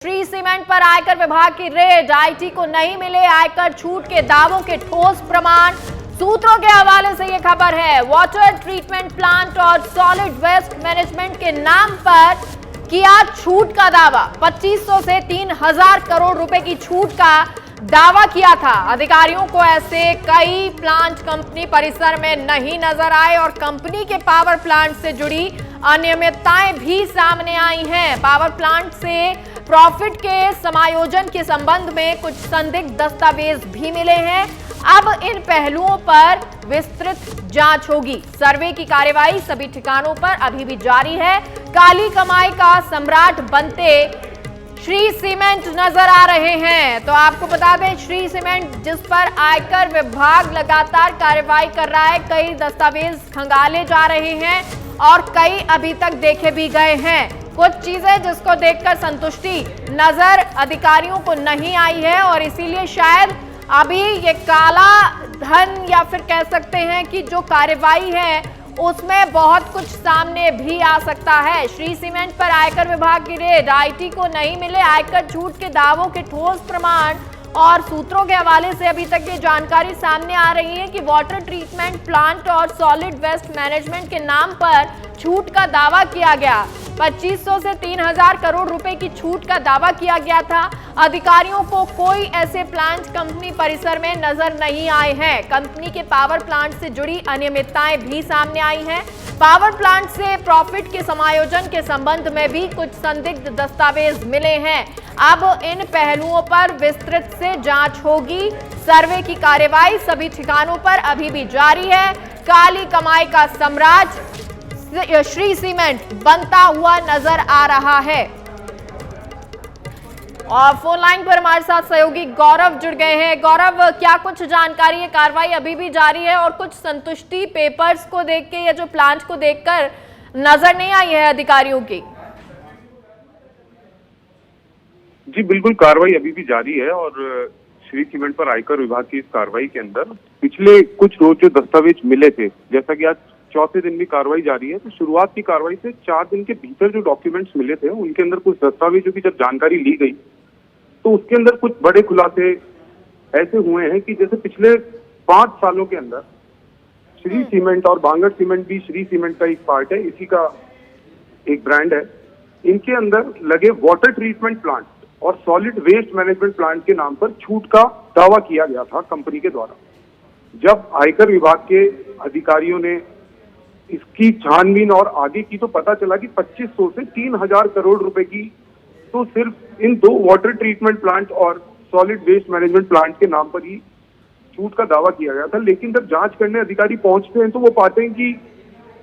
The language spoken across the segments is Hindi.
श्री सीमेंट पर आयकर विभाग की रेड, आईटी को नहीं मिले आयकर छूट के दावों के ठोस प्रमाण। सूत्रों के हवाले से यह खबर है। वाटर ट्रीटमेंट प्लांट और सॉलिड वेस्ट मैनेजमेंट के नाम पर किया छूट का दावा। 2500 से 3000 करोड़ रुपए की छूट का दावा किया था। अधिकारियों को ऐसे कई प्लांट कंपनी परिसर में नहीं नजर आए और कंपनी के पावर प्लांट से जुड़ी अनियमितताएं भी सामने आई हैं। पावर प्लांट से प्रॉफिट के समायोजन के संबंध में कुछ संदिग्ध दस्तावेज भी मिले हैं। अब इन पहलुओं पर विस्तृत जांच होगी। सर्वे की कार्यवाही सभी ठिकानों पर अभी भी जारी है। काली कमाई का सम्राट बनते श्री सीमेंट नजर आ रहे हैं। तो आपको बता दें, श्री सीमेंट जिस पर आयकर विभाग लगातार कार्रवाई कर रहा है, कई दस्तावेज खंगाले जा रहे हैं और कई अभी तक देखे भी गए हैं। कुछ चीजें जिसको देखकर संतुष्टि नजर अधिकारियों को नहीं आई है और इसीलिए शायद अभी ये काला धन या फिर कह सकते हैं कि जो कार्रवाई है उसमें बहुत कुछ सामने भी आ सकता है। श्री सीमेंट पर आयकर विभाग की रेड, आईटी को नहीं मिले आयकर छूट के दावों के ठोस प्रमाण और सूत्रों के हवाले से अभी तक ये जानकारी सामने आ रही है कि वाटर ट्रीटमेंट प्लांट और सॉलिड वेस्ट मैनेजमेंट के नाम पर छूट का दावा किया गया। 2500 से 3000 करोड़ रुपए की छूट का दावा किया गया था। अधिकारियों को कोई ऐसे प्लांट कंपनी परिसर में नजर नहीं आए हैं। कंपनी के पावर प्लांट से जुड़ी अनियमितताएं भी सामने आई हैं। पावर प्लांट से प्रॉफिट के समायोजन के संबंध में भी कुछ संदिग्ध दस्तावेज मिले हैं। अब इन पहलुओं पर विस्तृत से जांच होगी। सर्वे की कार्यवाही सभी ठिकानों पर अभी भी जारी है। काली कमाई का साम्राज्य श्री सीमेंट बनता हुआ नजर आ रहा है। और फोन लाइन पर हमारे साथ सहयोगी गौरव जुड़ गए हैं। गौरव, क्या कुछ जानकारी है? कार्रवाई अभी भी जारी है और कुछ संतुष्टि पेपर्स को देख के या जो प्लांट को देखकर नजर नहीं आई है अधिकारियों की? जी बिल्कुल, कार्रवाई अभी भी जारी है और श्री सीमेंट पर आयकर विभाग की इस कार्रवाई के अंदर पिछले कुछ रोज जो दस्तावेज मिले थे, जैसा कि आज चौथे दिन भी कार्रवाई जारी है, तो शुरुआत की कार्रवाई से 4 दिन के भीतर जो डॉक्यूमेंट्स मिले थे उनके अंदर कुछ दस्तावेजों की जब जानकारी ली गई तो उसके अंदर कुछ बड़े खुलासे ऐसे हुए हैं कि जैसे पिछले 5 सालों के अंदर श्री सीमेंट और बांगड़ सीमेंट भी श्री सीमेंट का एक पार्ट है, इसी का एक ब्रांड है। इनके अंदर लगे वाटर ट्रीटमेंट प्लांट और सॉलिड वेस्ट मैनेजमेंट प्लांट के नाम पर छूट का दावा किया गया था कंपनी के द्वारा। जब आयकर विभाग के अधिकारियों ने इसकी छानबीन और आगे की तो पता चला कि 2500 से 3000 करोड़ रुपए की तो सिर्फ इन 2 वाटर ट्रीटमेंट प्लांट और सॉलिड वेस्ट मैनेजमेंट प्लांट के नाम पर ही छूट का दावा किया गया था। लेकिन जब जांच करने अधिकारी पहुंचते हैं तो वो पाते हैं कि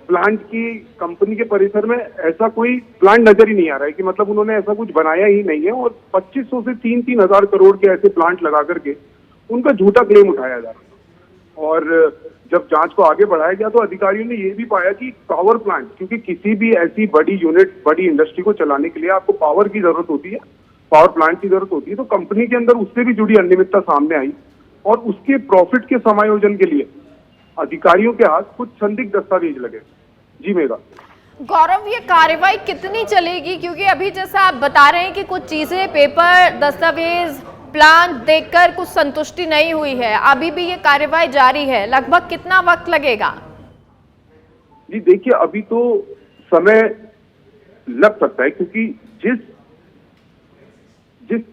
प्लांट की कंपनी के परिसर में ऐसा कोई प्लांट नजर ही नहीं आ रहा है, कि मतलब उन्होंने ऐसा कुछ बनाया ही नहीं है और 2500 से 3000 करोड़ के ऐसे प्लांट लगा करके उनका झूठा क्लेम उठाया जा रहा था। और जब जांच को आगे बढ़ाया गया तो अधिकारियों ने ये भी पाया कि पावर प्लांट, क्योंकि किसी भी ऐसी बड़ी यूनिट, बड़ी इंडस्ट्री को चलाने के लिए आपको पावर की जरूरत होती है, पावर प्लांट की जरूरत होती है, तो कंपनी के अंदर उससे भी जुड़ी अनियमितता सामने आई और उसके प्रॉफिट के समायोजन के लिए अधिकारियों के हाथ कुछ संदिग्ध दस्तावेज लगे। जी मेगा गौरव, ये कार्रवाई कितनी चलेगी? क्योंकि अभी जैसा आप बता रहे हैं कि कुछ चीजें, पेपर, दस्तावेज, प्लान देखकर कुछ संतुष्टि नहीं हुई है, अभी भी ये कार्रवाई जारी है, लगभग कितना वक्त लगेगा? जी देखिए, अभी तो समय लग सकता है, क्योंकि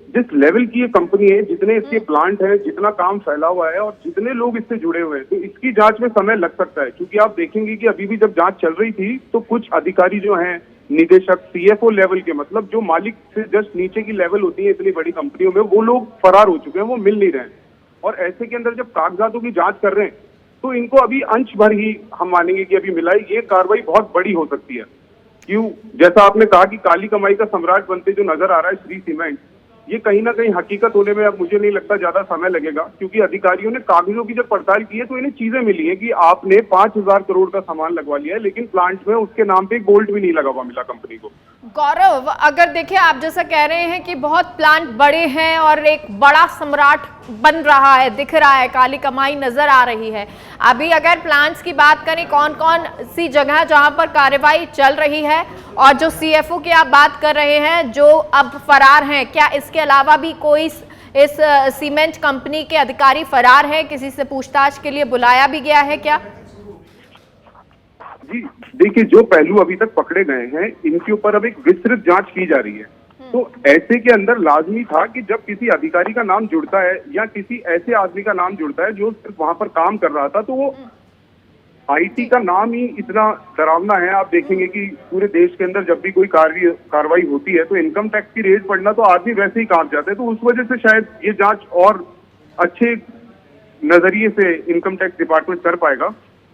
जिस लेवल की ये कंपनी है, जितने इसके प्लांट हैं, जितना काम फैला हुआ है और जितने लोग इससे जुड़े हुए हैं, तो इसकी जांच में समय लग सकता है। क्योंकि आप देखेंगे कि अभी भी जब जांच चल रही थी तो कुछ अधिकारी जो हैं, निदेशक, सीएफओ लेवल के, मतलब जो मालिक से जस्ट नीचे की लेवल होती है इतनी बड़ी कंपनियों में, वो लोग फरार हो चुके हैं, वो मिल नहीं रहे हैं। और ऐसे के अंदर जब कागजातों की जांच कर रहे हैं तो इनको अभी अंश भर ही हम मानेंगे कि अभी मिला है। ये कार्रवाई बहुत बड़ी हो सकती है। क्यों? जैसा आपने कहा कि काली कमाई का सम्राट बनते जो नजर आ रहा है श्री सीमेंट, ये कहीं ना कहीं हकीकत होने में अब मुझे नहीं लगता ज्यादा समय लगेगा, क्योंकि अधिकारियों ने कागजों की जब पड़ताल की है तो इन्हें चीजें मिली है कि आपने 5,000 करोड़ का सामान लगवा लिया है, लेकिन प्लांट में उसके नाम पे एक बोल्ट भी नहीं लगा हुआ मिला कंपनी को। गौरव, अगर देखिए आप जैसा कह रहे हैं कि बहुत प्लांट बड़े हैं और एक बड़ा सम्राट बन रहा है, दिख रहा है, काली कमाई नजर आ रही है, अभी अगर प्लांट्स की बात करें कौन कौन सी जगह जहां पर कार्रवाई चल रही है, और जो सीएफओ की आप बात कर रहे हैं जो अब फरार हैं, क्या इसके अलावा भी कोई इस सीमेंट कंपनी के अधिकारी फरार हैं? किसी से पूछताछ के लिए बुलाया भी गया है क्या? जी देखिए, जो पहलू अभी तक पकड़े गए हैं इनके ऊपर अब एक विस्तृत जांच की जा रही है। तो ऐसे के अंदर लाजमी था कि जब किसी अधिकारी का नाम जुड़ता है या किसी ऐसे आदमी का नाम जुड़ता है जो सिर्फ वहां पर काम कर रहा था, तो वो आईटी का नाम ही इतना डरावना है। आप देखेंगे कि पूरे देश के अंदर जब भी कोई कार्रवाई होती है तो इनकम टैक्स की रेड पड़ना तो आदमी वैसे ही कांप जाते हैं। तो उस वजह से शायद ये जांच और अच्छे नजरिए से इनकम टैक्स डिपार्टमेंट कर पाएगा।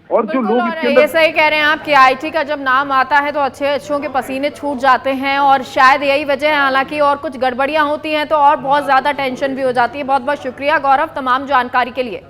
और जो लोग इसके अंदर, ये सही कह रहे हैं आप कि आईटी का जब नाम आता है तो अच्छों के पसीने छूट जाते हैं, और शायद यही वजह है। हालांकि और कुछ गड़बड़ियां होती हैं तो और बहुत ज्यादा टेंशन भी हो जाती है। बहुत बहुत शुक्रिया गौरव तमाम जानकारी के लिए।